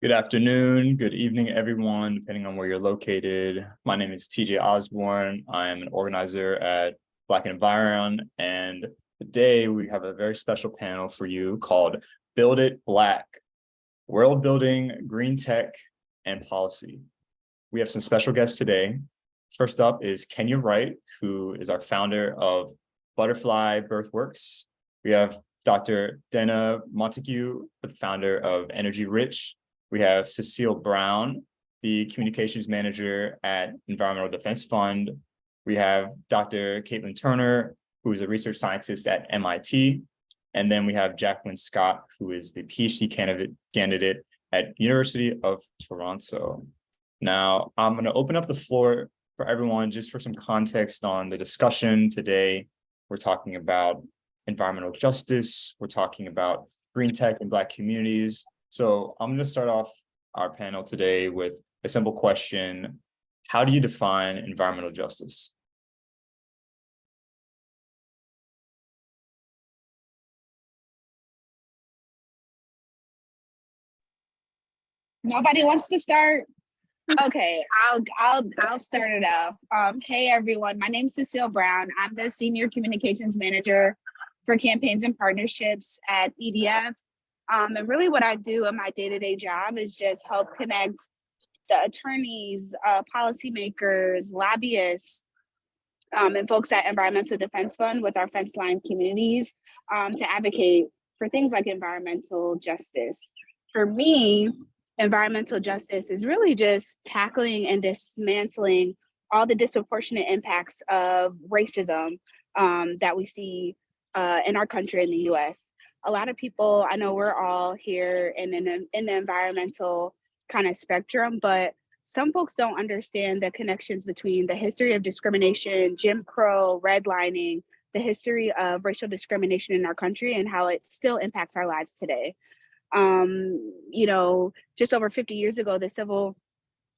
Good afternoon, good evening, everyone, depending on where you're located. My name is TJ Osborne. I am an organizer at Black Environ, and today we have a very special panel for you called Build It Black, World Building, Green Tech, and Policy. We have some special guests today. First up is Wright, who is our founder of Butterfly Bearthworks. We have Dr. Dena Montague, the founder of EnergieRich. We have Cecile Brown, the communications manager at Environmental Defense Fund. We have Dr. Katlyn Turner, who is a research scientist at MIT. And then we have Jacqueline Scott, who is the PhD candidate at University of Toronto. Now, I'm going to open up the floor for everyone just for some context on the discussion today. We're talking about environmental justice. We're talking about green tech and Black communities. So I'm going to start off our panel today with a simple question. How do you define environmental justice? Nobody wants to start? Okay, I'll start it off. Hey everyone, my name is Cecile Brown. I'm the senior communications manager for campaigns and partnerships at EDF. And really what I do in my day-to-day job is just help connect the attorneys, policymakers, lobbyists, and folks at Environmental Defense Fund with our fence line communities to advocate for things like environmental justice. For me, environmental justice is really just tackling and dismantling all the disproportionate impacts of racism that we see in our country, in the US. A lot of people, I know we're all here in the environmental kind of spectrum, but some folks don't understand the connections between the history of discrimination, Jim Crow, redlining, the history of racial discrimination in our country and how it still impacts our lives today. Just over 50 years ago, the Civil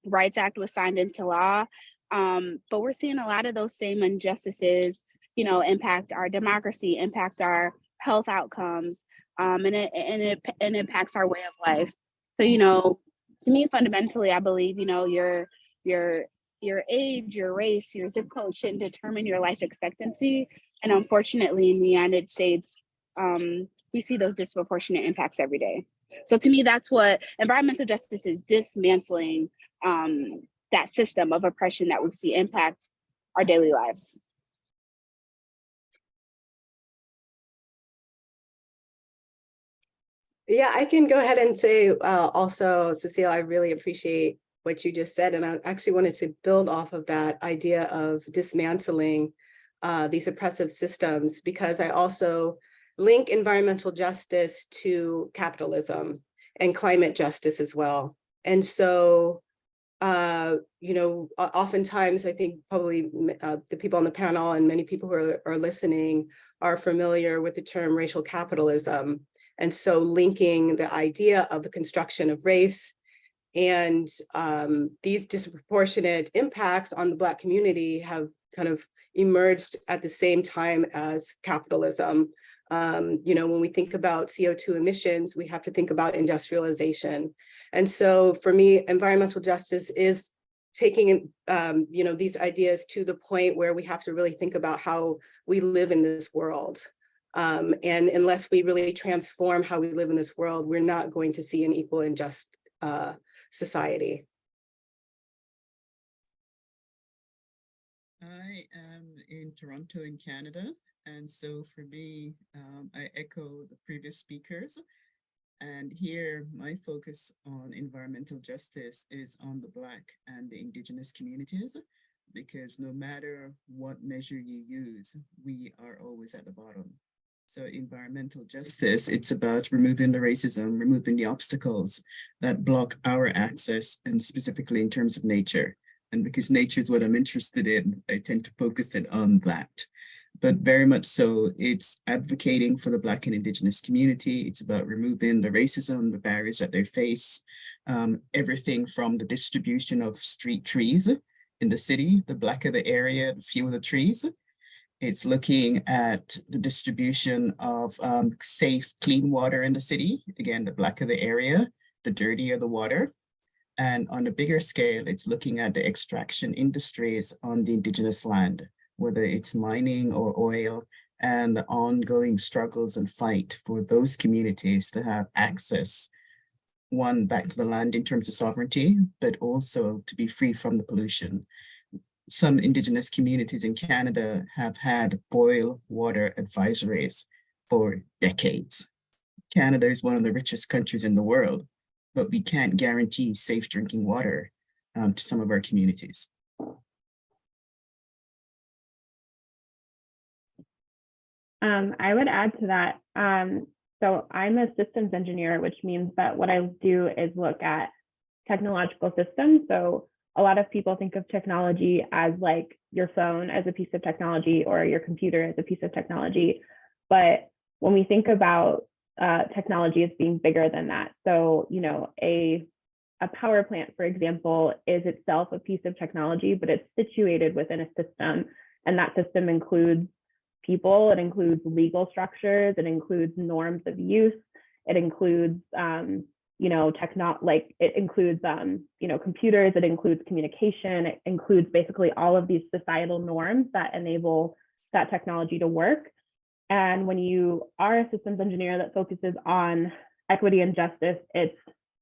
Rights Act was signed into law, but we're seeing a lot of those same injustices, impact our democracy, impact our health outcomes, and it impacts our way of life. So, to me, fundamentally, I believe, your age, your race, your zip code shouldn't determine your life expectancy. And unfortunately, in the United States, we see those disproportionate impacts every day. So to me, that's what environmental justice is, dismantling that system of oppression that we see impact our daily lives. Yeah, I can go ahead and say also, Cecile, I really appreciate what you just said. And I actually wanted to build off of that idea of dismantling these oppressive systems, because I also link environmental justice to capitalism and climate justice as well. And so, oftentimes I think probably the people on the panel and many people who are listening are familiar with the term racial capitalism. And so linking the idea of the construction of race and these disproportionate impacts on the Black community have kind of emerged at the same time as capitalism. When we think about CO2 emissions, we have to think about industrialization. And so for me, environmental justice is taking these ideas to the point where we have to really think about how we live in this world. And unless we really transform how we live in this world, we're not going to see an equal and just society. I am in Toronto in Canada. And so for me, I echo the previous speakers. And here, my focus on environmental justice is on the Black and the Indigenous communities, because no matter what measure you use, we are always at the bottom. So environmental justice, it's about removing the racism, removing the obstacles that block our access, and specifically in terms of nature. And because nature is what I'm interested in, I tend to focus it on that. But very much so, it's advocating for the Black and Indigenous community. It's about removing the racism, the barriers that they face, everything from the distribution of street trees in the city. The blacker the area, the fewer the trees. It's looking at the distribution of safe, clean water in the city. Again, the blacker the area, the dirtier the water. And on a bigger scale, it's looking at the extraction industries on the indigenous land, whether it's mining or oil, and the ongoing struggles and fight for those communities to have access, one, back to the land in terms of sovereignty, but also to be free from the pollution. Some indigenous communities in Canada have had boil water advisories for decades. Canada is one of the richest countries in the world, but we can't guarantee safe drinking water to some of our communities. I would add to that. So I'm a systems engineer, which means that what I do is look at technological systems. So a lot of people think of technology as like your phone as a piece of technology or your computer as a piece of technology. But when we think about technology as being bigger than that, so, you know, a power plant, for example, is itself a piece of technology, but it's situated within a system. And that system includes people, it includes legal structures, it includes norms of use, it includes, you know, it includes, you know, computers, it includes communication, it includes basically all of these societal norms that enable that technology to work. And when you are a systems engineer that focuses on equity and justice, it's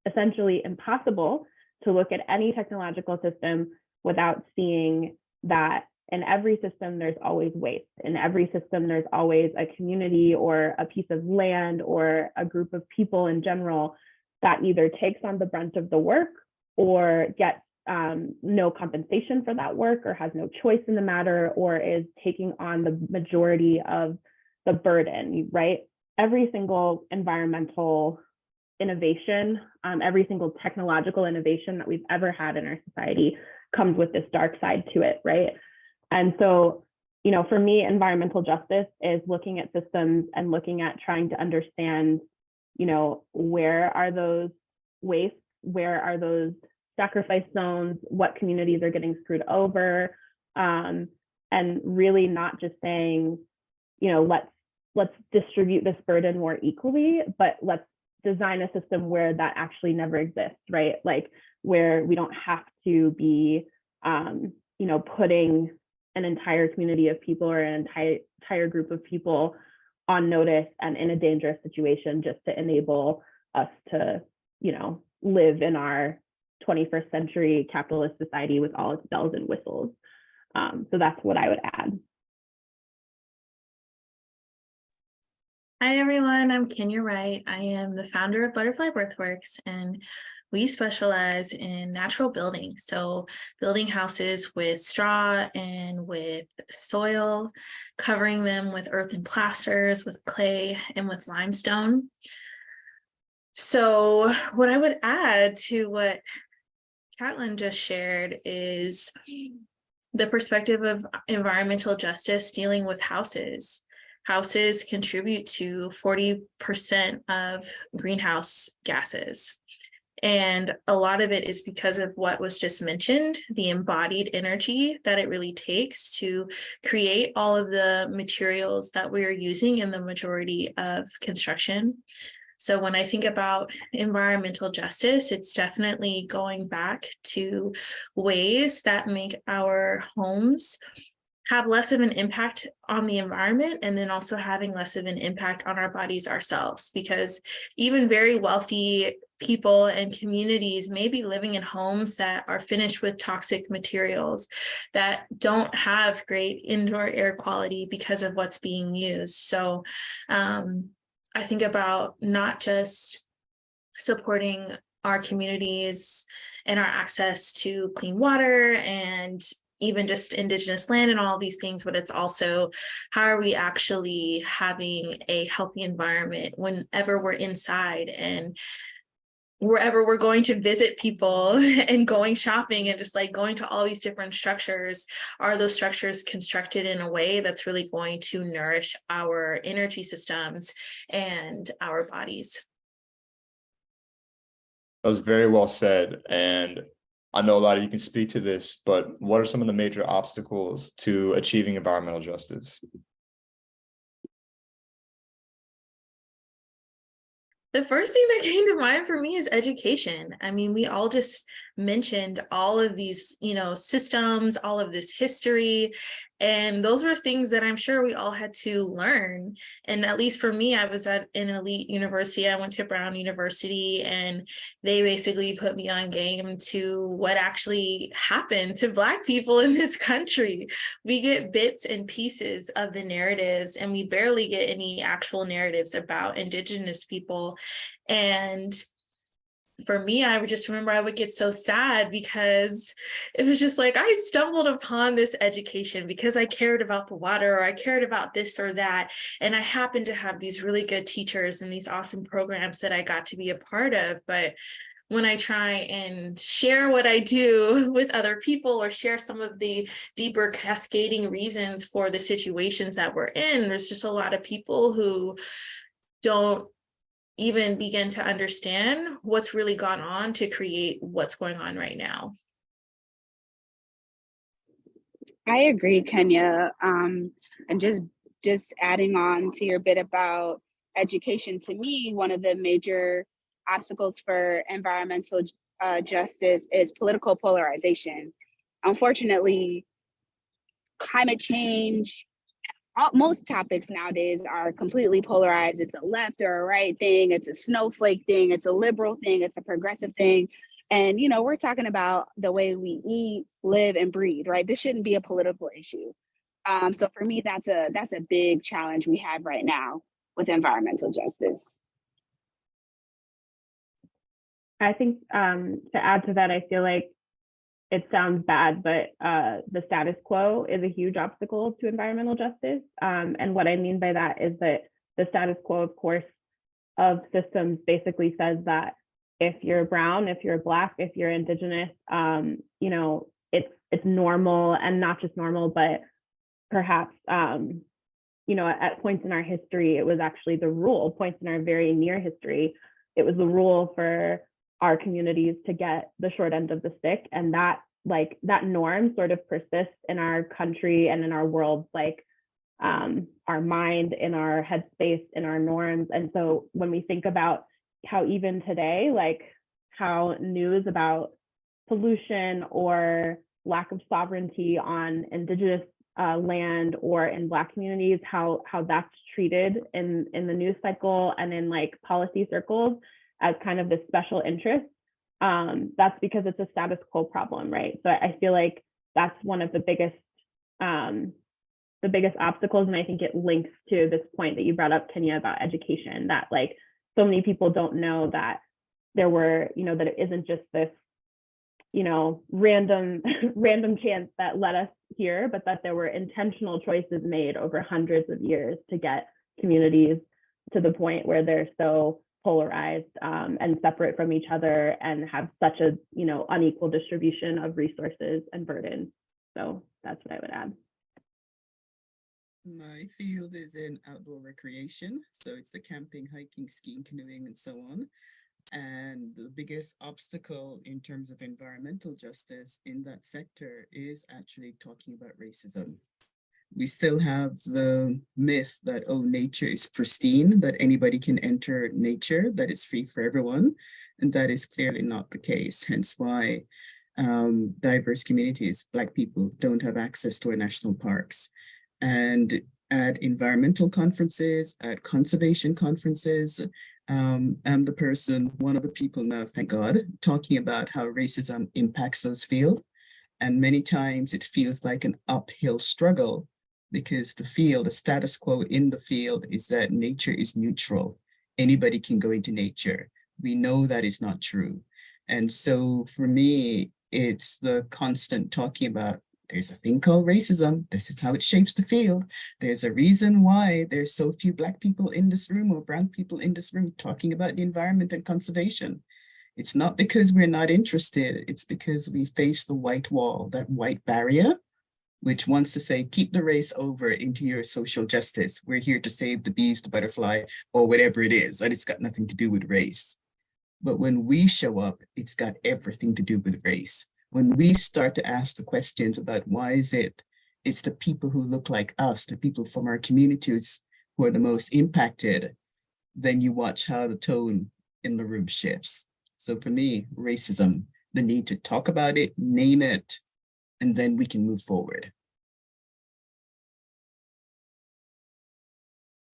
essentially impossible to look at any technological system without seeing that in every system, there's always waste. In every system, there's always a community or a piece of land or a group of people in general that either takes on the brunt of the work or gets no compensation for that work or has no choice in the matter or is taking on the majority of the burden, right? Every single environmental innovation, every single technological innovation that we've ever had in our society comes with this dark side to it, right? And so, you know, for me, environmental justice is looking at systems and looking at trying to understand, you know, where are those wastes, where are those sacrifice zones, what communities are getting screwed over, and really not just saying, you know, let's distribute this burden more equally, but let's design a system where that actually never exists, right? Like where we don't have to be, you know, putting an entire community of people or an entire group of people on notice and in a dangerous situation just to enable us to, you know, live in our 21st century capitalist society with all its bells and whistles. So that's what I would add. Hi everyone, I'm Kenya Wright. I am the founder of Butterfly Bearthworks, and we specialize in natural building. So building houses with straw and with soil, covering them with earthen plasters, with clay, and with limestone. So what I would add to what Katlyn just shared is the perspective of environmental justice dealing with houses. Houses contribute to 40% of greenhouse gases. And a lot of it is because of what was just mentioned, the embodied energy that it really takes to create all of the materials that we are using in the majority of construction. So when I think about environmental justice, it's definitely going back to ways that make our homes have less of an impact on the environment, and then also having less of an impact on our bodies ourselves, because even very wealthy people and communities may be living in homes that are finished with toxic materials that don't have great indoor air quality because of what's being used. So I think about not just supporting our communities and our access to clean water and even just indigenous land and all these things, but it's also how are we actually having a healthy environment whenever we're inside and wherever we're going to visit people and going shopping and just like going to all these different structures. Are those structures constructed in a way that's really going to nourish our energy systems and our bodies? That was very well said. And I know a lot of you can speak to this, but what are some of the major obstacles to achieving environmental justice? The first thing that came to mind for me is education. I mean, we all just mentioned all of these, systems, all of this history, and those were things that I'm sure we all had to learn. And at least for me, I was at an elite university. I went to Brown University, and they basically put me on game to what actually happened to Black people in this country. We get bits and pieces of the narratives, and we barely get any actual narratives about Indigenous people. And for me, I would just remember I would get so sad because it was just like I stumbled upon this education because I cared about the water, or I cared about this or that. And I happened to have these really good teachers and these awesome programs that I got to be a part of. But when I try and share what I do with other people, or share some of the deeper cascading reasons for the situations that we're in, there's just a lot of people who don't even begin to understand what's really gone on to create what's going on right now. I agree, Kenya. And just adding on to your bit about education, to me, one of the major obstacles for environmental justice is political polarization. Unfortunately, climate change, most topics nowadays are completely polarized. It's a left or a right thing, it's a snowflake thing, it's a liberal thing, it's a progressive thing. And we're talking about the way we eat, live, and breathe, right? This shouldn't be a political issue. So for me, that's a big challenge we have right now with environmental justice. I think to add to that, I feel like it sounds bad, but the status quo is a huge obstacle to environmental justice. And what I mean by that is that the status quo, of course, of systems basically says that if you're brown, if you're Black, if you're Indigenous, it's normal, and not just normal, but perhaps, at points in our history, it was actually the rule. Points in our very near history, it was the rule for our communities to get the short end of the stick, and that norm sort of persists in our country and in our world, our mind, in our headspace, in our norms. And so when we think about how even today, how news about pollution or lack of sovereignty on Indigenous land or in Black communities, how that's treated in the news cycle and in policy circles as kind of this special interest, that's because it's a status quo problem, right? So I feel like that's one of the biggest obstacles, and I think it links to this point that you brought up, Kenya, about education, that so many people don't know that there were, that it isn't just this, random chance that led us here, but that there were intentional choices made over hundreds of years to get communities to the point where they're so polarized and separate from each other and have such a unequal distribution of resources and burden. So that's what I would add. My field is in outdoor recreation, so it's the camping, hiking, skiing, canoeing, and so on. And the biggest obstacle in terms of environmental justice in that sector is actually talking about racism. We still have the myth that, nature is pristine, that anybody can enter nature, that it's free for everyone. And that is clearly not the case. Hence why diverse communities, Black people, don't have access to our national parks. And at environmental conferences, at conservation conferences, I'm one of the people now, thank God, talking about how racism impacts those fields. And many times it feels like an uphill struggle, because the status quo in the field is that nature is neutral. Anybody can go into nature. We know that is not true. And so for me, it's the constant talking about there's a thing called racism. This is how it shapes the field. There's a reason why there's so few Black people in this room or brown people in this room talking about the environment and conservation. It's not because we're not interested. It's because we face the white wall, that white barrier, which wants to say, keep the race over into your social justice. We're here to save the bees, the butterfly, or whatever it is, and it's got nothing to do with race. But when we show up, it's got everything to do with race. When we start to ask the questions about why is it's the people who look like us, the people from our communities who are the most impacted, then you watch how the tone in the room shifts. So for me, racism, the need to talk about it, name it, and then we can move forward.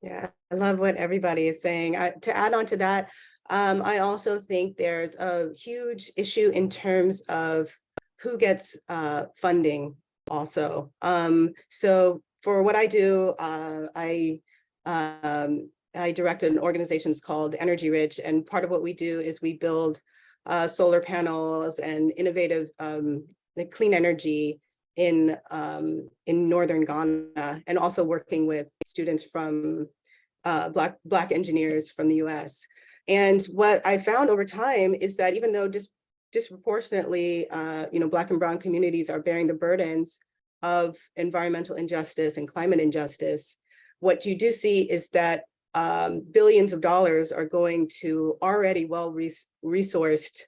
Yeah, I love what everybody is saying. To add on to that, I also think there's a huge issue in terms of who gets funding also. So for what I do, I direct an organization called EnergieRich, and part of what we do is we build solar panels and innovative clean energy in northern Ghana, and also working with students from Black engineers from the US. And what I found over time is that even though disproportionately, Black and brown communities are bearing the burdens of environmental injustice and climate injustice, what you do see is that billions of dollars are going to already well-resourced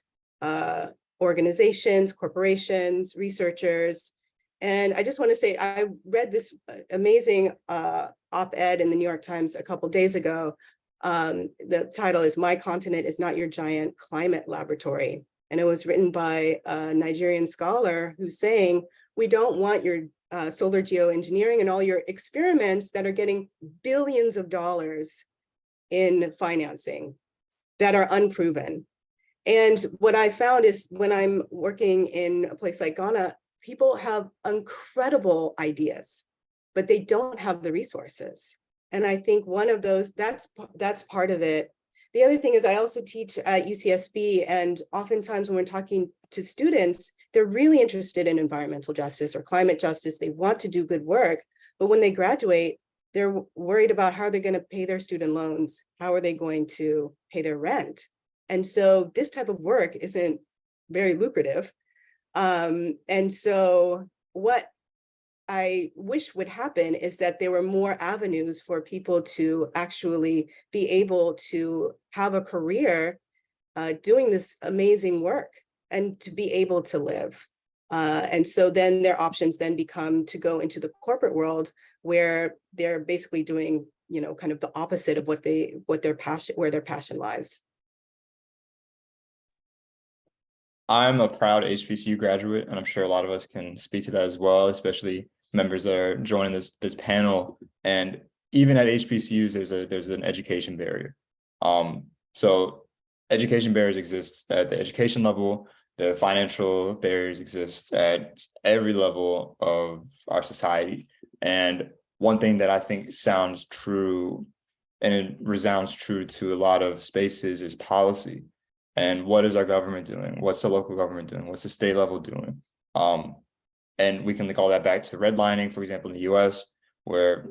organizations, corporations, researchers. And I just want to say, I read this amazing op-ed in the New York Times a couple days ago. The title is "My Continent is Not Your Giant Climate Laboratory." And it was written by a Nigerian scholar who's saying, we don't want your solar geoengineering and all your experiments that are getting billions of dollars in financing that are unproven. And what I found is when I'm working in a place like Ghana, people have incredible ideas, but they don't have the resources. And I think one of those, that's part of it. The other thing is I also teach at UCSB, and oftentimes when we're talking to students, they're really interested in environmental justice or climate justice. They want to do good work, but when they graduate, they're worried about how they're going to pay their student loans. How are they going to pay their rent? And so this type of work isn't very lucrative. And so what I wish would happen is that there were more avenues for people to actually be able to have a career doing this amazing work and to be able to live. And so then their options then become to go into the corporate world where they're basically doing, kind of the opposite of where their passion lies. I'm a proud HBCU graduate, and I'm sure a lot of us can speak to that as well, especially members that are joining this panel. And even at HBCUs, there's an education barrier. So education barriers exist at the education level. The financial barriers exist at every level of our society. And one thing that I think sounds true, and it resounds true to a lot of spaces, is policy. And what is our government doing? What's the local government doing? What's the state level doing? And we can link all that back to redlining, for example, in the US, where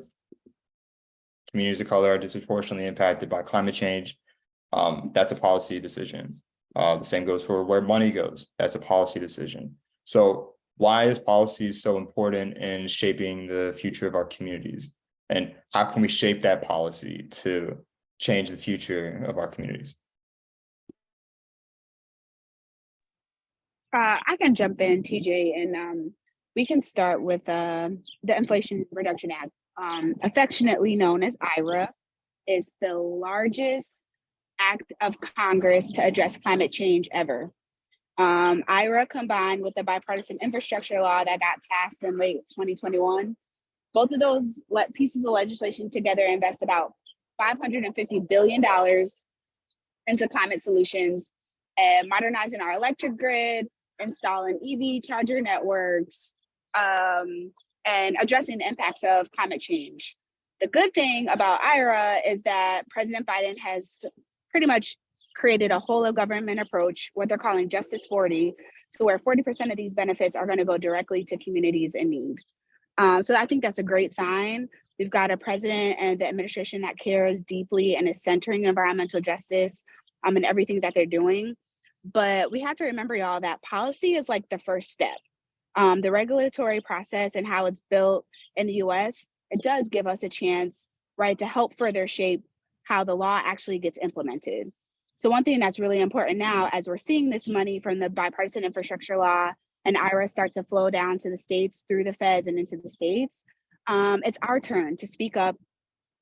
communities of color are disproportionately impacted by climate change. That's a policy decision. The same goes for where money goes. That's a policy decision. So why is policy so important in shaping the future of our communities? And how can we shape that policy to change the future of our communities? I can jump in, TJ, and we can start with the Inflation Reduction Act, affectionately known as IRA, is the largest act of Congress to address climate change ever. IRA combined with the bipartisan infrastructure law that got passed in late 2021, both of those pieces of legislation together invest about $550 billion into climate solutions and modernizing our electric grid, installing EV charger networks, and addressing the impacts of climate change. The good thing about IRA is that President Biden has pretty much created a whole of government approach, what they're calling Justice 40, to where 40% of these benefits are going to go directly to communities in need. So I think that's a great sign. We've got a president and the administration that cares deeply and is centering environmental justice in everything that they're doing. But we have to remember, y'all, that policy is like the first step. The regulatory process and how it's built in the US, it does give us a chance, right, to help further shape how the law actually gets implemented. So one thing that's really important now, as we're seeing this money from the bipartisan infrastructure law and IRA start to flow down to the states through the feds and into the states, it's our turn to speak up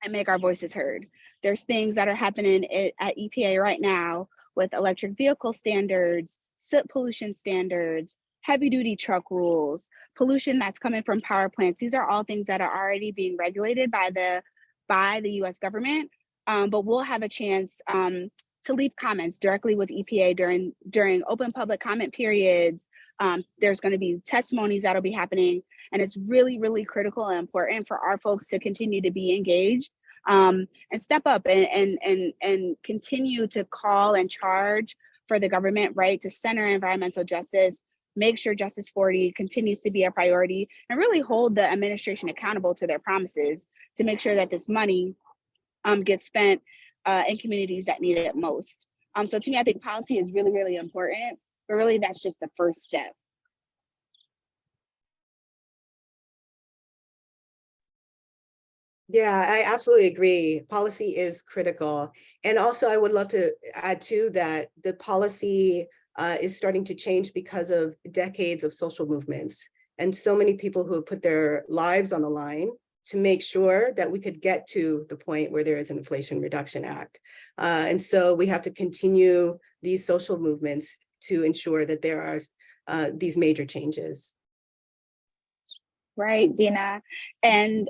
and make our voices heard. There's things that are happening at EPA right now with electric vehicle standards, soot pollution standards, heavy duty truck rules, pollution that's coming from power plants. These are all things that are already being regulated by the US government. But we'll have a chance to leave comments directly with EPA during open public comment periods. There's going to be testimonies that'll be happening, and it's really, really critical and important for our folks to continue to be engaged and step up and continue to call and charge for the government, right, to center environmental justice, make sure Justice 40 continues to be a priority, and really hold the administration accountable to their promises to make sure that this money gets spent in communities that need it most. So to me, I think policy is really, really important, but really that's just the first step. Yeah, I absolutely agree. Policy is critical. And also I would love to add to that the policy is starting to change because of decades of social movements and so many people who have put their lives on the line to make sure that we could get to the point where there is an Inflation Reduction Act. And so we have to continue these social movements to ensure that there are these major changes. Right, Dena. And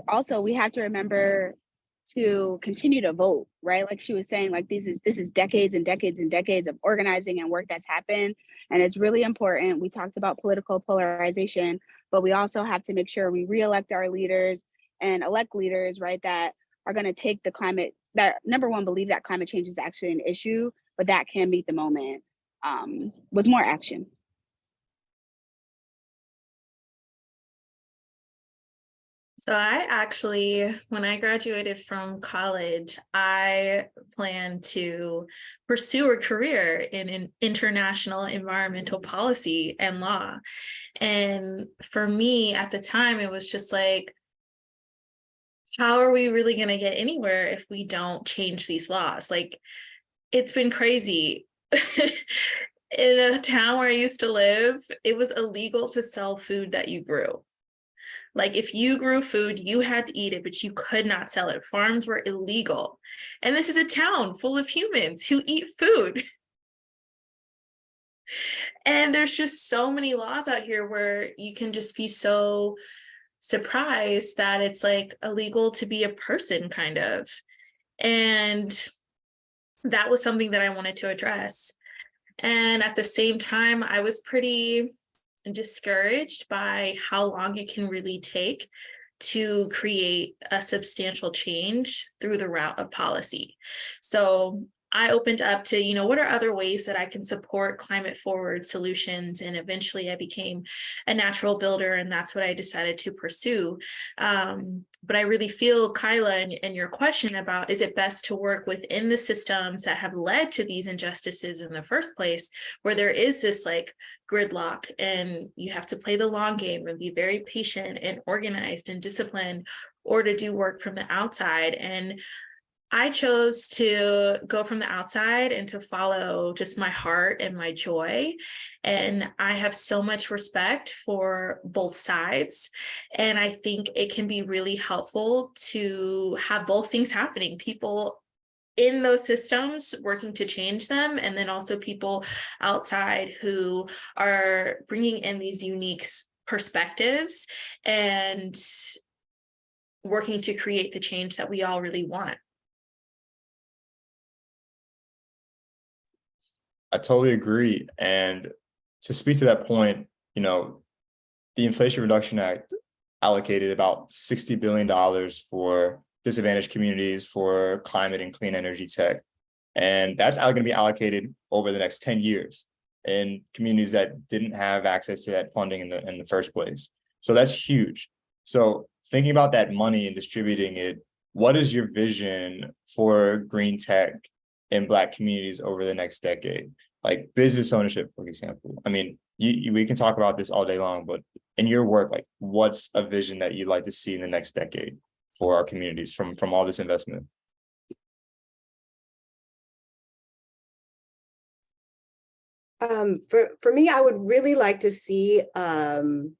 also we have to remember to continue to vote, right? Like she was saying, like this is decades and decades and decades of organizing and work that's happened. And it's really important. We talked about political polarization, but we also have to make sure we reelect our leaders and elect leaders, right, that are going to take the climate, that number one, believe that climate change is actually an issue, but that can meet the moment with more action. So I actually, when I graduated from college, I planned to pursue a career in international environmental policy and law. And for me at the time, it was just like, how are we really going to get anywhere if we don't change these laws? Like, it's been crazy. In a town where I used to live, it was illegal to sell food that you grew. Like if you grew food, you had to eat it, but you could not sell it. Farms were illegal. And this is a town full of humans who eat food. And there's just so many laws out here where you can just be so surprised that it's like illegal to be a person, kind of. And that was something that I wanted to address. And at the same time, I was pretty discouraged by how long it can really take to create a substantial change through the route of policy. So I opened up to, you know, what are other ways that I can support climate forward solutions? And eventually I became a natural builder, and that's what I decided to pursue. But I really feel, Kyla, and your question about, is it best to work within the systems that have led to these injustices in the first place, where there is this like gridlock and you have to play the long game and be very patient and organized and disciplined, or to do work from the outside? And I chose to go from the outside and to follow just my heart and my joy. And I have so much respect for both sides. And I think it can be really helpful to have both things happening. People in those systems working to change them, and then also people outside who are bringing in these unique perspectives and working to create the change that we all really want. I totally agree. And to speak to that point, you know, the Inflation Reduction Act allocated about $60 billion for disadvantaged communities for climate and clean energy tech. And that's going to be allocated over the next 10 years in communities that didn't have access to that funding in the first place. So that's huge. So thinking about that money and distributing it, what is your vision for green tech in Black communities over the next decade? Like business ownership, for example. I mean, we can talk about this all day long, but in your work, like what's a vision that you'd like to see in the next decade for our communities from all this investment? For me, I would really like to see an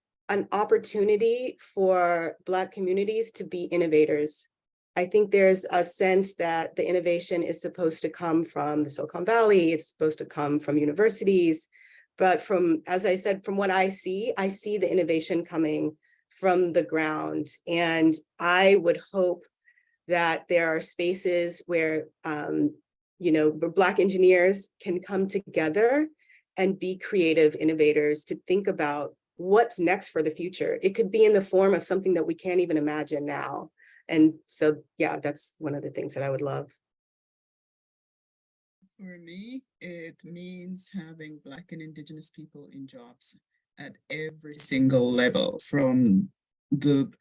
opportunity for Black communities to be innovators. I think there's a sense that the innovation is supposed to come from the Silicon Valley, it's supposed to come from universities. But from, as I said, from what I see the innovation coming from the ground. And I would hope that there are spaces where, Black engineers can come together and be creative innovators to think about what's next for the future. It could be in the form of something that we can't even imagine now. And so, yeah, that's one of the things that I would love. For me, it means having Black and Indigenous people in jobs at every single level, from the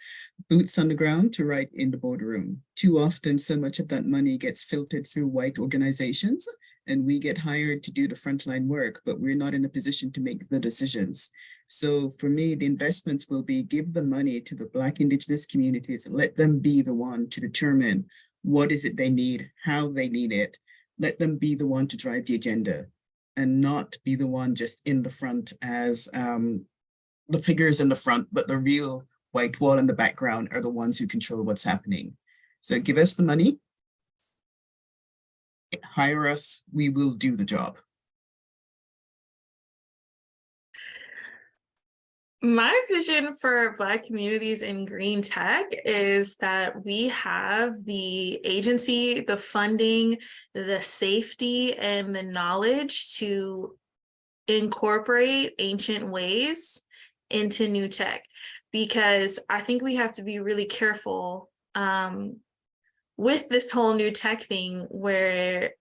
boots on the ground to right in the boardroom. Too often, so much of that money gets filtered through white organizations, and we get hired to do the frontline work, but we're not in a position to make the decisions. So for me, the investments will be give the money to the Black Indigenous communities, let them be the one to determine what is it they need, how they need it. Let them be the one to drive the agenda and not be the one just in the front as the figures in the front, but the real white wall in the background are the ones who control what's happening. So give us the money, hire us, we will do the job. My vision for Black communities in green tech is that we have the agency, the funding, the safety, and the knowledge to incorporate ancient ways into new tech, because I think we have to be really careful with this whole new tech thing, where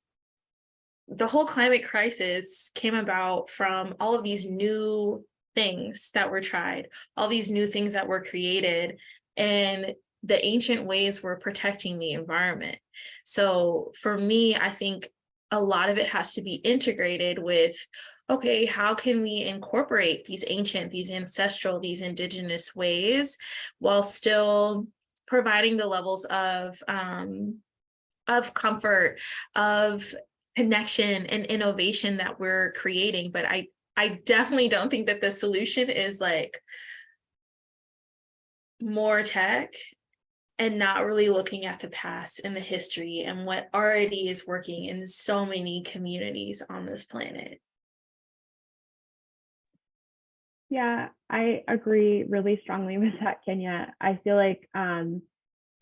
the whole climate crisis came about from all of these new things that were tried, all these new things that were created, and the ancient ways were protecting the environment. So for me, I think a lot of it has to be integrated with, okay, how can we incorporate these ancient, these ancestral, these indigenous ways while still providing the levels of comfort, of connection and innovation that we're creating. But I definitely don't think that the solution is like more tech and not really looking at the past and the history and what already is working in so many communities on this planet. Yeah, I agree really strongly with that, Kenya. I feel like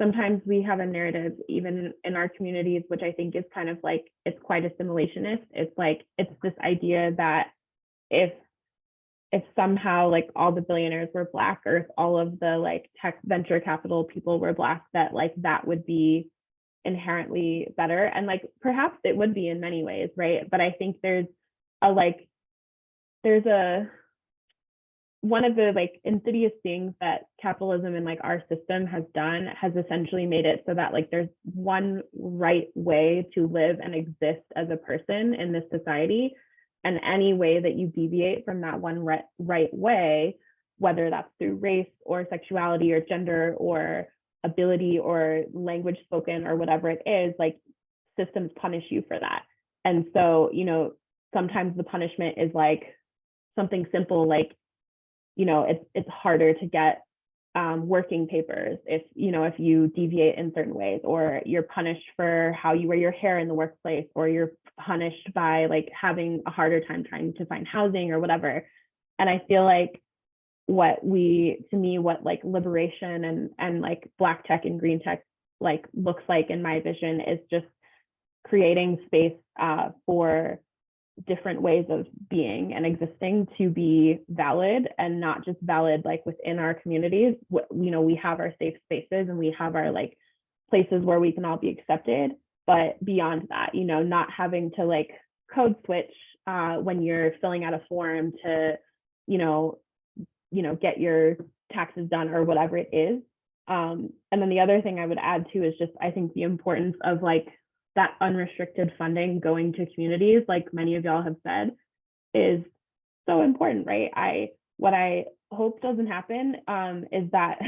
sometimes we have a narrative, even in our communities, which I think is kind of like, it's quite assimilationist. It's like, it's this idea that if somehow like all the billionaires were Black, or if all of the like tech venture capital people were Black, that like that would be inherently better. And like perhaps it would be in many ways, right? But I think there's one of the like insidious things that capitalism and like our system has done has essentially made it so that like there's one right way to live and exist as a person in this society. And any way that you deviate from that one right way, whether that's through race or sexuality or gender or ability or language spoken or whatever it is, like systems punish you for that. And so, sometimes the punishment is like something simple, like, it's harder to get working papers if you deviate in certain ways, or you're punished for how you wear your hair in the workplace, or you're punished by like having a harder time trying to find housing or whatever. And I feel like what like liberation and like Black tech and green tech like looks like in my vision is just creating space for different ways of being and existing to be valid, and not just valid like within our communities. We have our safe spaces and we have our like places where we can all be accepted, but beyond that, not having to like code switch when you're filling out a form to get your taxes done or whatever it is. And then the other thing I would add too is just, I think the importance of like that unrestricted funding going to communities, like many of y'all have said, is so important, right? What I hope doesn't happen is that,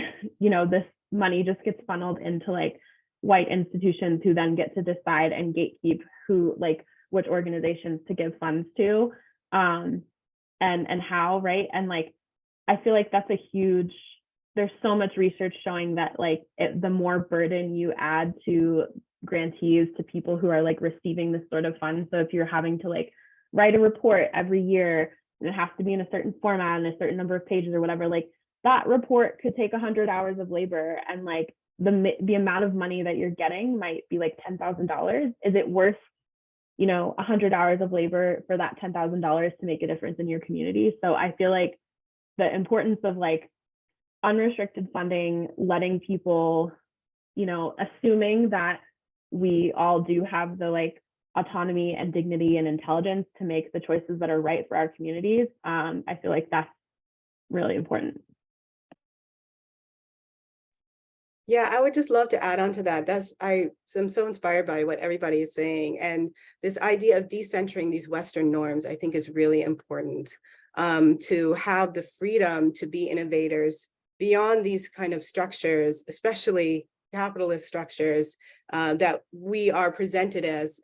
this money just gets funneled into like white institutions who then get to decide and gatekeep which organizations to give funds to and how, right? And like, I feel like there's there's so much research showing that like the more burden you add to grantees, to people who are like receiving this sort of fund. So if you're having to like write a report every year and it has to be in a certain format and a certain number of pages or whatever, like that report could take 100 hours of labor, and like the amount of money that you're getting might be like $10,000. Is it worth, 100 hours of labor for that $10,000 to make a difference in your community? So I feel like the importance of like unrestricted funding, letting people, assuming that we all do have the like autonomy and dignity and intelligence to make the choices that are right for our communities. I feel like that's really important. Yeah, I would just love to add on to that. I'm so inspired by what everybody is saying. And this idea of decentering these Western norms, I think, is really important, to have the freedom to be innovators beyond these kind of structures, especially capitalist structures, that we are presented as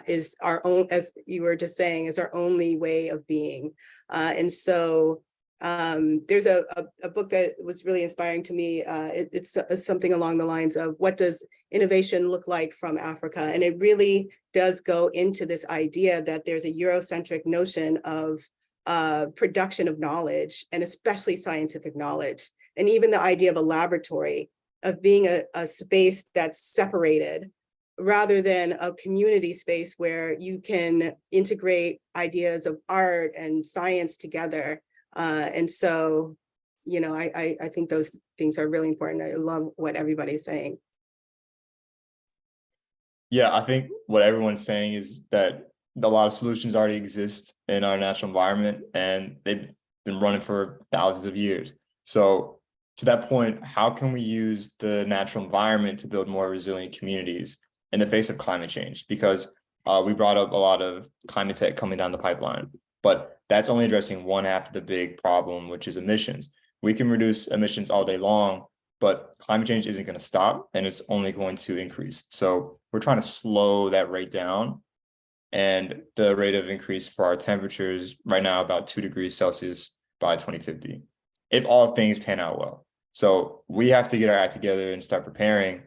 is our own, as you were just saying, is our only way of being. And so there's a book that was really inspiring to me. It's something along the lines of, what does innovation look like from Africa? And it really does go into this idea that there's a Eurocentric notion of production of knowledge, and especially scientific knowledge. And even the idea of a laboratory, of being a space that's separated, rather than a community space where you can integrate ideas of art and science together. And so, I think those things are really important. I love what everybody's saying. Yeah, I think what everyone's saying is that a lot of solutions already exist in our natural environment, and they've been running for thousands of years. So to that point, how can we use the natural environment to build more resilient communities in the face of climate change? Because we brought up a lot of climate tech coming down the pipeline, but that's only addressing one half of the big problem, which is emissions. We can reduce emissions all day long, but climate change isn't going to stop, and it's only going to increase. So we're trying to slow that rate down. And the rate of increase for our temperatures right now, about 2 degrees Celsius by 2050, if all things pan out well. So we have to get our act together and start preparing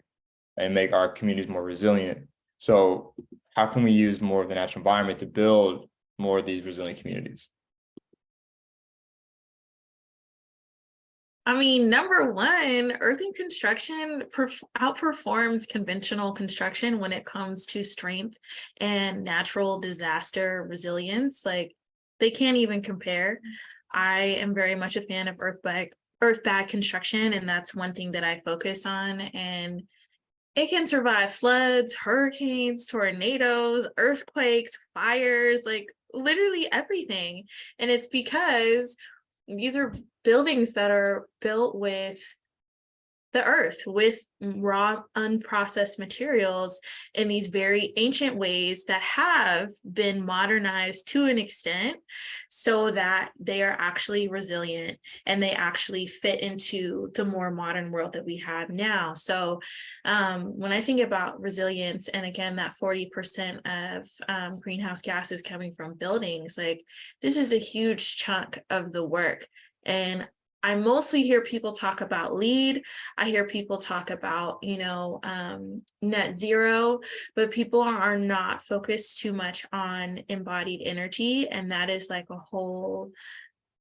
and make our communities more resilient. So how can we use more of the natural environment to build more of these resilient communities? I mean, number one, earthing construction outperforms conventional construction when it comes to strength and natural disaster resilience. Like, they can't even compare. I am very much a fan of earth-bag construction, and that's one thing that I focus on. And it can survive floods, hurricanes, tornadoes, earthquakes, fires, like literally everything. And it's because these are buildings that are built with the earth, with raw, unprocessed materials in these very ancient ways that have been modernized to an extent so that they are actually resilient and they actually fit into the more modern world that we have now. So when I think about resilience, and again, that 40% of greenhouse gases coming from buildings, like, this is a huge chunk of the work. And I mostly hear people talk about LEED. I hear people talk about, net zero, but people are not focused too much on embodied energy. And that is like a whole,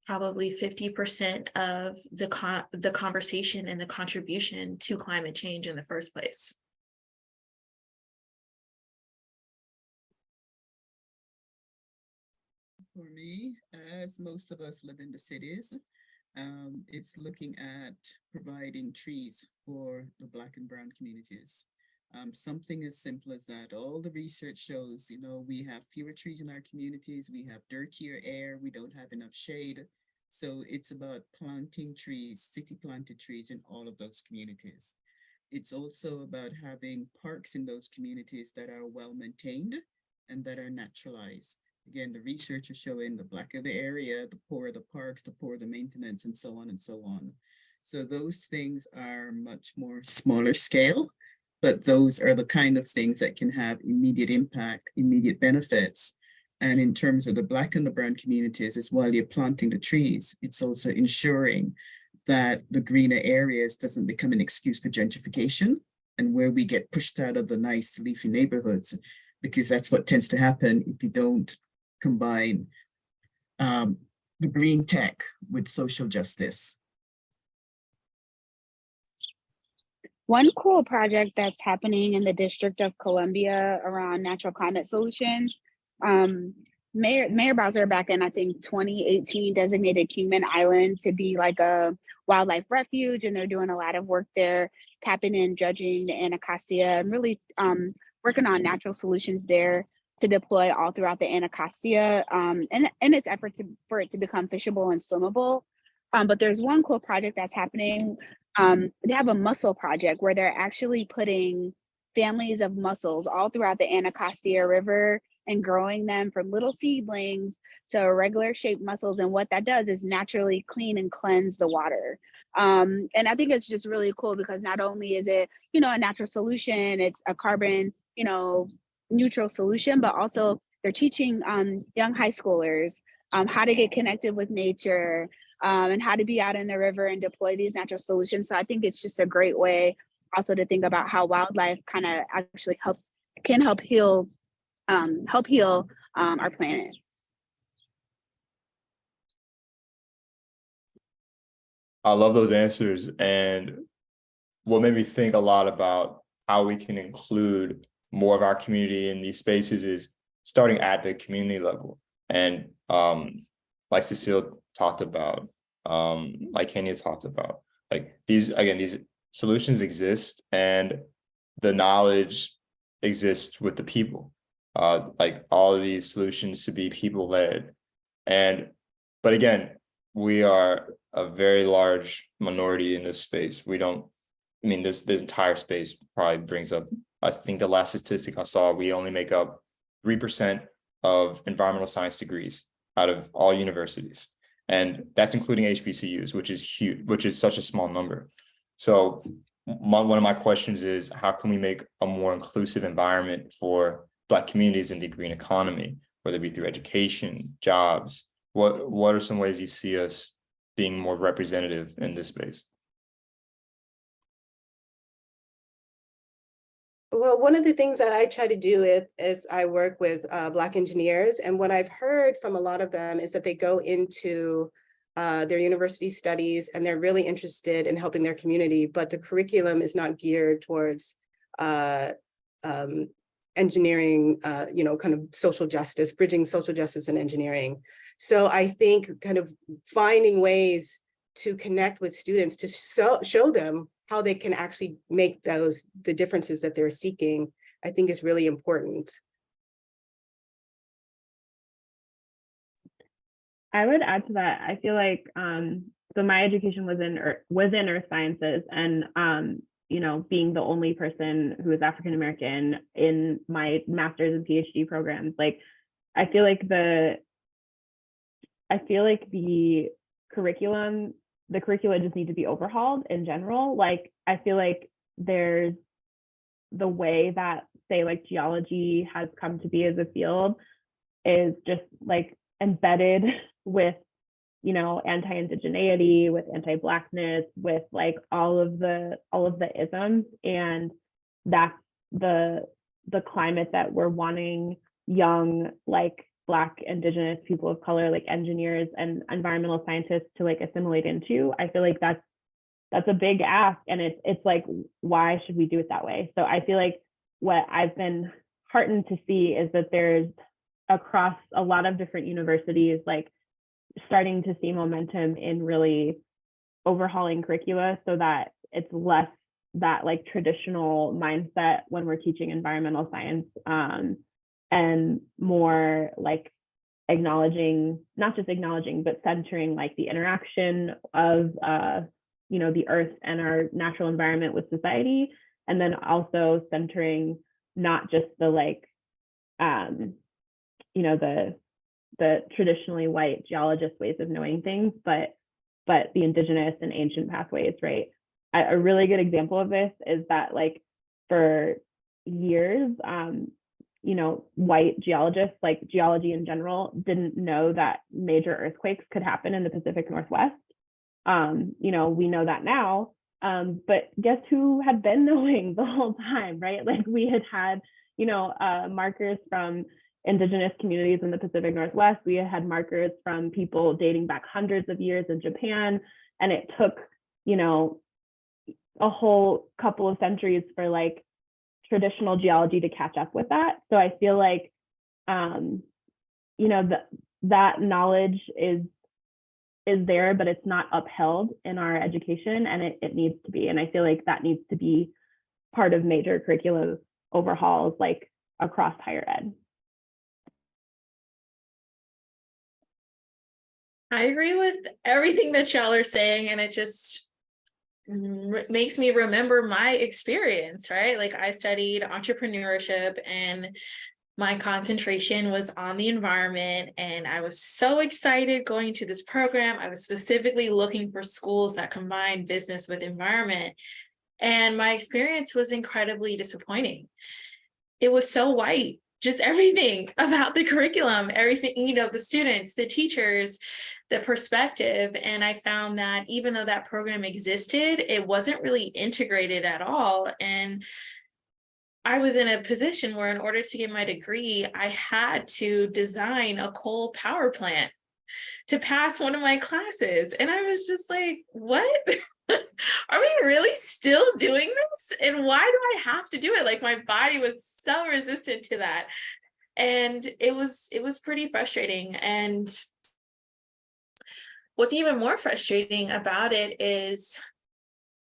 probably 50% of the conversation and the contribution to climate change in the first place. For me, as most of us live in the cities, it's looking at providing trees for the Black and Brown communities. Something as simple as that. All the research shows, we have fewer trees in our communities, we have dirtier air, we don't have enough shade. So it's about planting trees, city planted trees in all of those communities. It's also about having parks in those communities that are well maintained and that are naturalized. Again, the research is showing the blacker the area, the poorer the parks, the poorer the maintenance, and so on and so on. So those things are much more smaller scale, but those are the kind of things that can have immediate impact, immediate benefits. And in terms of the Black and the Brown communities, as while you're planting the trees, it's also ensuring that the greener areas doesn't become an excuse for gentrification and where we get pushed out of the nice leafy neighborhoods, because that's what tends to happen if you don't combine the green tech with social justice. One cool project that's happening in the District of Columbia around natural climate solutions. Mayor Bowser back in, I think, 2018 designated Kingman Island to be like a wildlife refuge, and they're doing a lot of work there, capping and judging the Anacostia and really working on natural solutions there to deploy all throughout the Anacostia in its effort for it to become fishable and swimmable. But there's one cool project that's happening. They have a mussel project where they're actually putting families of mussels all throughout the Anacostia River and growing them from little seedlings to regular shaped mussels. And what that does is naturally clean and cleanse the water. And I think it's just really cool because not only is it, a natural solution, it's a carbon, neutral solution, but also they're teaching young high schoolers how to get connected with nature, and how to be out in the river and deploy these natural solutions. So I think it's just a great way also to think about how wildlife kind of actually can help heal our planet. I love those answers. And what made me think a lot about how we can include more of our community in these spaces is starting at the community level. And like Cecile talked about, like Kenya talked about, like these solutions exist and the knowledge exists with the people. Like all of these solutions to be people-led. But again, we are a very large minority in this space. This entire space probably brings up, I think the last statistic I saw, we only make up 3% of environmental science degrees out of all universities. And that's including HBCUs, which is huge, which is such a small number. So one of my questions is, how can we make a more inclusive environment for Black communities in the green economy, whether it be through education, jobs? What are some ways you see us being more representative in this space? Well, one of the things that I try to do is I work with Black engineers, and what I've heard from a lot of them is that they go into their university studies and they're really interested in helping their community, but the curriculum is not geared towards engineering, kind of social justice, bridging social justice and engineering. So I think kind of finding ways to connect with students to show them how they can actually make the differences that they're seeking, I think is really important. I would add to that. I feel like so my education was in earth sciences, and being the only person who is African American in my master's and PhD programs, like I feel like the curricula just need to be overhauled in general. Like I feel like there's the way that, say, like geology has come to be as a field is just like embedded with anti-indigeneity, with anti-Blackness, with like all of the isms, and that's the climate that we're wanting young, like Black, Indigenous, people of color, like engineers and environmental scientists to like assimilate into. I feel like that's a big ask, and it's like, why should we do it that way? So I feel like what I've been heartened to see is that there's across a lot of different universities, like starting to see momentum in really overhauling curricula so that it's less that like traditional mindset when we're teaching environmental science, and more like not just acknowledging, but centering like the interaction of the earth and our natural environment with society, and then also centering not just the like the traditionally white geologist ways of knowing things, but the indigenous and ancient pathways, right? A really good example of this is that like for years, white geologists, like geology in general, didn't know that major earthquakes could happen in the Pacific Northwest. You know, we know that now, but guess who had been knowing the whole time, right? Like we had, you know, markers from Indigenous communities in the Pacific Northwest. We had markers from people dating back hundreds of years in Japan. And it took, you know, a whole couple of centuries for like traditional geology to catch up with that. So I feel like, you know, that knowledge is there, but it's not upheld in our education, and it needs to be. And I feel like that needs to be part of major curriculum overhauls, like across higher ed. I agree with everything that y'all are saying, and it just makes me remember my experience, right? Like I studied entrepreneurship and my concentration was on the environment, and I was so excited going to this program. I was specifically looking for schools that combine business with environment, and my experience was incredibly disappointing. It was so white, just everything about the curriculum, everything, you know, the students, the teachers, the perspective. And I found that even though that program existed, it wasn't really integrated at all. And I was in a position where in order to get my degree, I had to design a coal power plant to pass one of my classes. And I was just like, what? Are we really still doing this? And why do I have to do it? Like my body was so resistant to that. And it was pretty frustrating. And what's even more frustrating about it is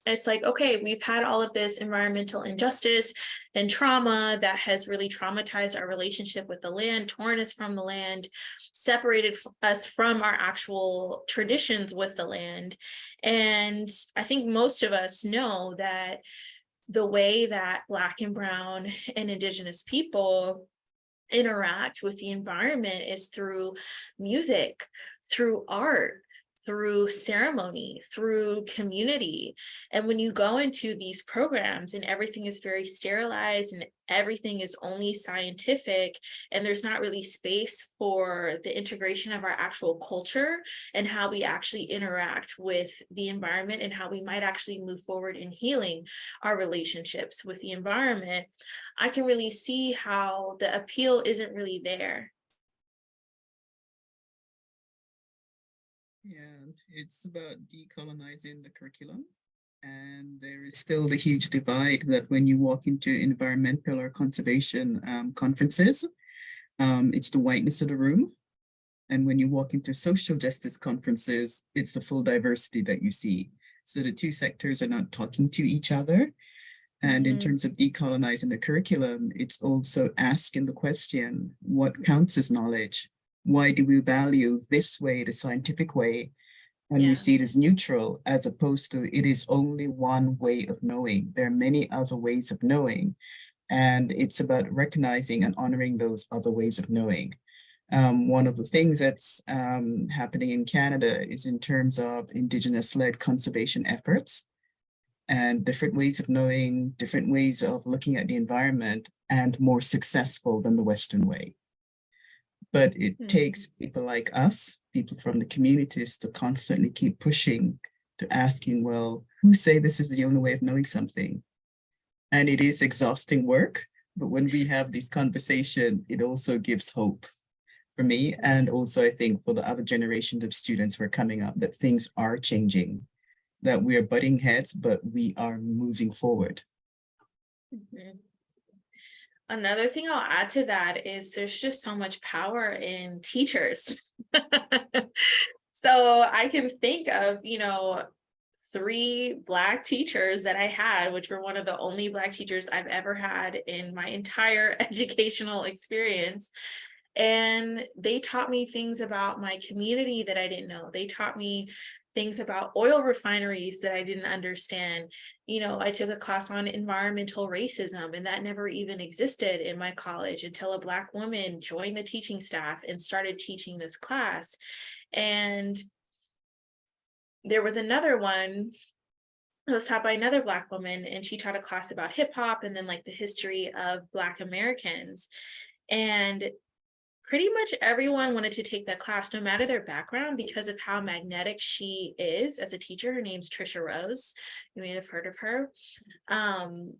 it's like, okay, we've had all of this environmental injustice and trauma that has really traumatized our relationship with the land, torn us from the land, separated us from our actual traditions with the land. And I think most of us know that the way that Black and Brown and Indigenous people interact with the environment is through music, through art, through ceremony, through community. And when you go into these programs and everything is very sterilized and everything is only scientific, and there's not really space for the integration of our actual culture and how we actually interact with the environment and how we might actually move forward in healing our relationships with the environment, I can really see how the appeal isn't really there. Yeah, it's about decolonizing the curriculum. And there is still the huge divide that when you walk into environmental or conservation conferences, it's the whiteness of the room. And when you walk into social justice conferences, it's the full diversity that you see. So the two sectors are not talking to each other. And in terms of decolonizing the curriculum, it's also asking the question, what counts as knowledge? Why do we value this way, the scientific way? And we see it as neutral, as opposed to it is only one way of knowing. There are many other ways of knowing. And it's about recognizing and honoring those other ways of knowing. One of the things that's happening in Canada is in terms of Indigenous-led conservation efforts and different ways of knowing, different ways of looking at the environment, and more successful than the Western way. But it takes people like us, people from the communities, to constantly keep pushing, to asking, well, who say this is the only way of knowing something? And it is exhausting work, but when we have this conversation, it also gives hope for me. And also I think for the other generations of students who are coming up, that things are changing, that we are butting heads, but we are moving forward. Another thing I'll add to that is there's just so much power in teachers. So I can think of, you know, 3 Black teachers that I had, which were one of the only Black teachers I've ever had in my entire educational experience. And they taught me things about my community that I didn't know. They taught me things about oil refineries that I didn't understand. You know, I took a class on environmental racism, and that never even existed in my college until a Black woman joined the teaching staff and started teaching this class. And there was another one that was taught by another Black woman, and she taught a class about hip hop and then like the history of Black Americans. And pretty much everyone wanted to take that class, no matter their background, because of how magnetic she is as a teacher. Her name's Trisha Rose. You may have heard of her.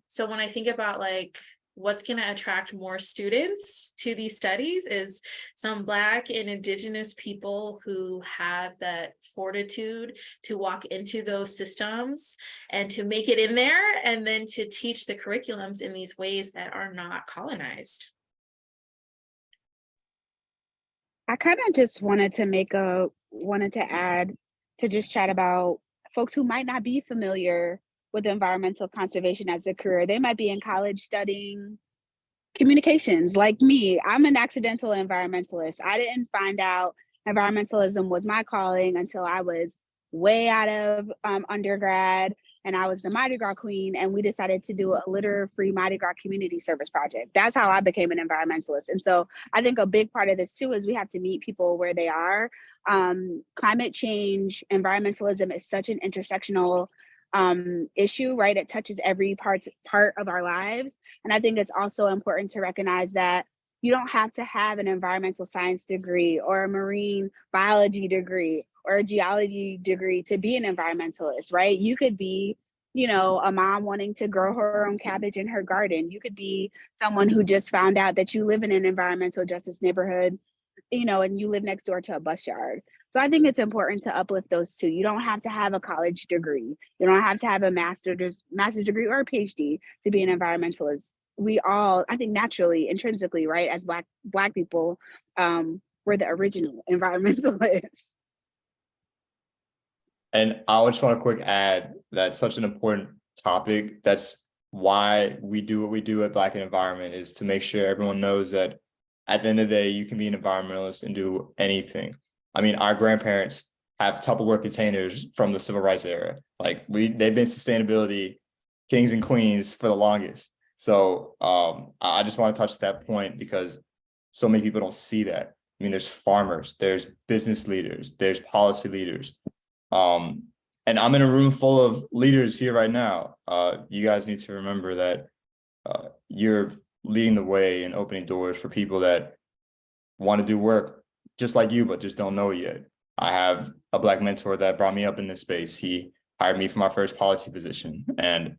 So when I think about like what's going to attract more students to these studies is some Black and Indigenous people who have that fortitude to walk into those systems and to make it in there, and then to teach the curriculums in these ways that are not colonized. I kind of just wanted to add to just chat about folks who might not be familiar with environmental conservation as a career. They might be in college studying communications like me. I'm an accidental environmentalist. I didn't find out environmentalism was my calling until I was way out of undergrad, and I was the Mardi Gras queen, and we decided to do a litter-free Mardi Gras community service project. That's how I became an environmentalist. And so I think a big part of this too is we have to meet people where they are. Climate change, environmentalism is such an intersectional issue, right? It touches every part of our lives. And I think it's also important to recognize that you don't have to have an environmental science degree or a marine biology degree or a geology degree to be an environmentalist, right? You could be, you know, a mom wanting to grow her own cabbage in her garden. You could be someone who just found out that you live in an environmental justice neighborhood, you know, and you live next door to a bus yard. So I think it's important to uplift those two. You don't have to have a college degree. You don't have to have a master's degree or a PhD to be an environmentalist. We all, I think naturally, intrinsically, right, as Black people, we're the original environmentalists. And I just want to quick add that such an important topic. That's why we do what we do at Black and Environment, is to make sure everyone knows that at the end of the day, you can be an environmentalist and do anything. I mean, our grandparents have Tupperware containers from the civil rights era. Like they've been sustainability kings and queens for the longest. So I just want to touch that point because so many people don't see that. I mean, there's farmers, there's business leaders, there's policy leaders. And I'm in a room full of leaders here right now. You guys need to remember that you're leading the way and opening doors for people that want to do work just like you, but just don't know it yet. I have a Black mentor that brought me up in this space. He hired me for my first policy position. And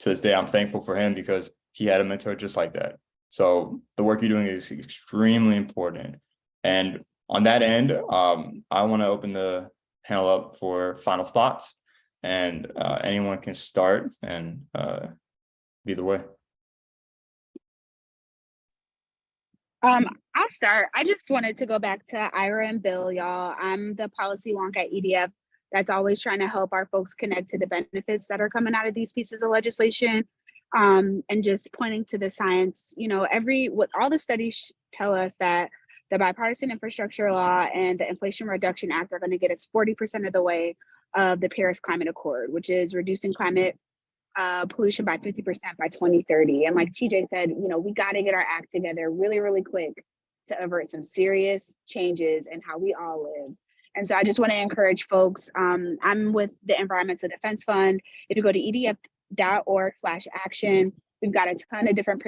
to this day, I'm thankful for him because he had a mentor just like that. So the work you're doing is extremely important. And on that end, I want to open the panel up for final thoughts, and anyone can start and lead the way. I'll start. I just wanted to go back to Ira and Bill, y'all. I'm the policy wonk at EDF that's always trying to help our folks connect to the benefits that are coming out of these pieces of legislation, and just pointing to the science. You know, what all the studies tell us that the bipartisan infrastructure law and the Inflation Reduction Act are going to get us 40% of the way of the Paris Climate Accord, which is reducing climate pollution by 50% by 2030. And like TJ said, you know, we got to get our act together really, really quick to avert some serious changes in how we all live. And so I just want to encourage folks. I'm with the Environmental Defense Fund. If you go to edf.org/action, we've got a ton of different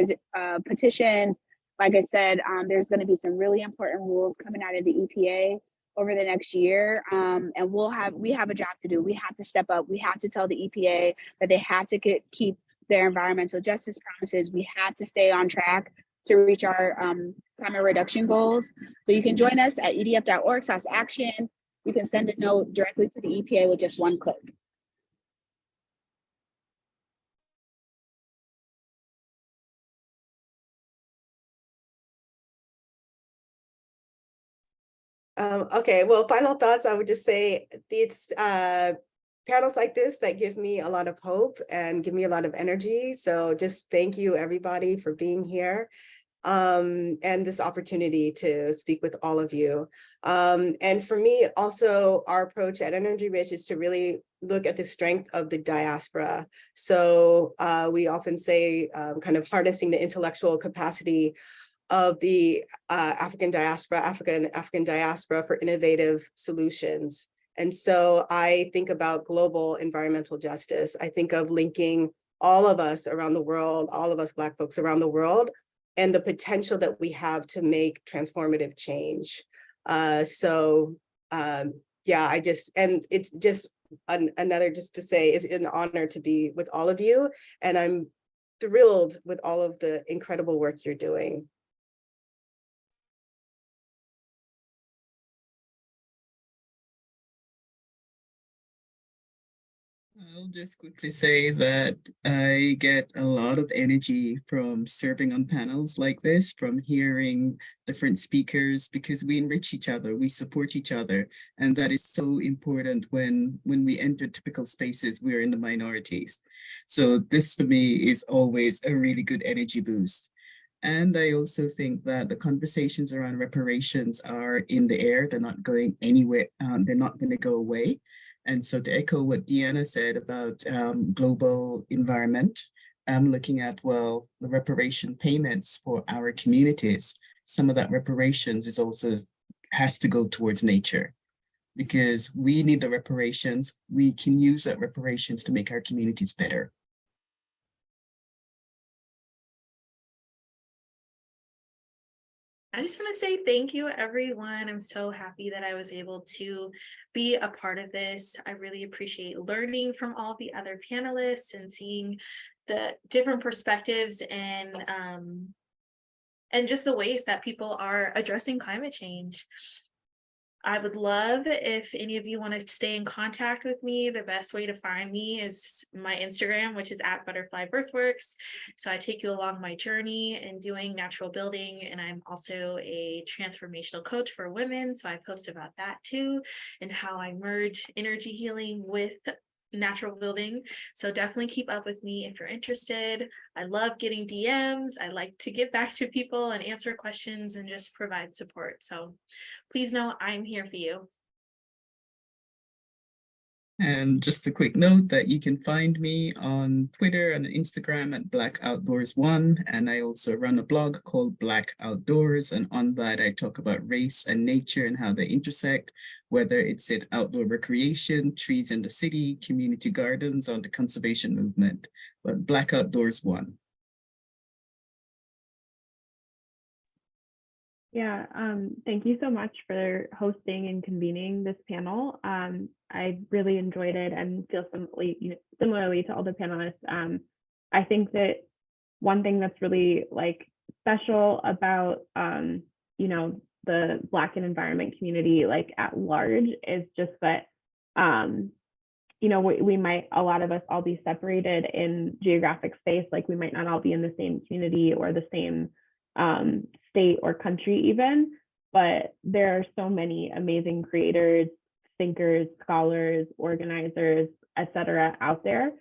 petitions. Like I said, there's going to be some really important rules coming out of the EPA over the next year. And we have a job to do. We have to step up. We have to tell the EPA that they have to keep their environmental justice promises. We have to stay on track to reach our climate reduction goals. So you can join us at edf.org/action. You can send a note directly to the EPA with just one click. Okay, well, final thoughts, I would just say it's panels like this that give me a lot of hope and give me a lot of energy. So just thank you, everybody, for being here and this opportunity to speak with all of you. And for me, also, our approach at EnergieRich is to really look at the strength of the diaspora. So we often say kind of harnessing the intellectual capacity of the African diaspora for innovative solutions. And so I think about global environmental justice. I think of linking all of us around the world, all of us Black folks around the world, and the potential that we have to make transformative change. Yeah, and it's just another, just to say, it's an honor to be with all of you. And I'm thrilled with all of the incredible work you're doing. I'll just quickly say that I get a lot of energy from serving on panels like this, from hearing different speakers, because we enrich each other, we support each other. And that is so important when we enter typical spaces, we're in the minorities. So this for me is always a really good energy boost. And I also think that the conversations around reparations are in the air. They're not going anywhere. They're not going to go away. And so to echo what Dena said about global environment, I'm looking at, well, the reparation payments for our communities. Some of that reparations is also has to go towards nature, because we need the reparations. We can use that reparations to make our communities better. I just want to say thank you, everyone. I'm so happy that I was able to be a part of this. I really appreciate learning from all the other panelists and seeing the different perspectives and just the ways that people are addressing climate change. I would love if any of you want to stay in contact with me. The best way to find me is my Instagram, which is @ButterflyBearthworks. So I take you along my journey in doing natural building, and I'm also a transformational coach for women. So I post about that too, and how I merge energy healing with natural building. So definitely keep up with me if you're interested. I love getting DMs. I like to get back to people and answer questions and just provide support. So please know I'm here for you. And just a quick note that you can find me on Twitter and Instagram at Black Outdoors One. And I also run a blog called Black Outdoors. And on that, I talk about race and nature and how they intersect, whether it's in outdoor recreation, trees in the city, community gardens, or the conservation movement. But Black Outdoors One. Yeah, thank you so much for hosting and convening this panel. I really enjoyed it and feel similarly to all the panelists. I think that one thing that's really special about the Black and environment community at large is just that we might, a lot of us all be separated in geographic space, we might not all be in the same community or the same state or country even, but there are so many amazing creators, thinkers, scholars, organizers, etc. out there.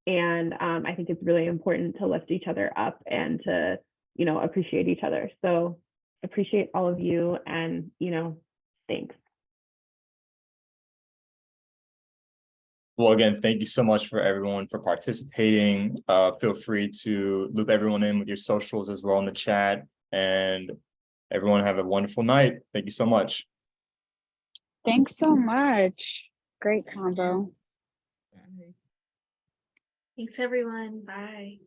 And I think it's really important to lift each other up and to, appreciate each other. So appreciate all of you, and, thanks. Well, again, thank you so much for everyone for participating. Feel free to loop everyone in with your socials as well in the chat, and everyone have a wonderful night. Thank you so much. Thanks so much. Great combo. Bye. Thanks, everyone. Bye.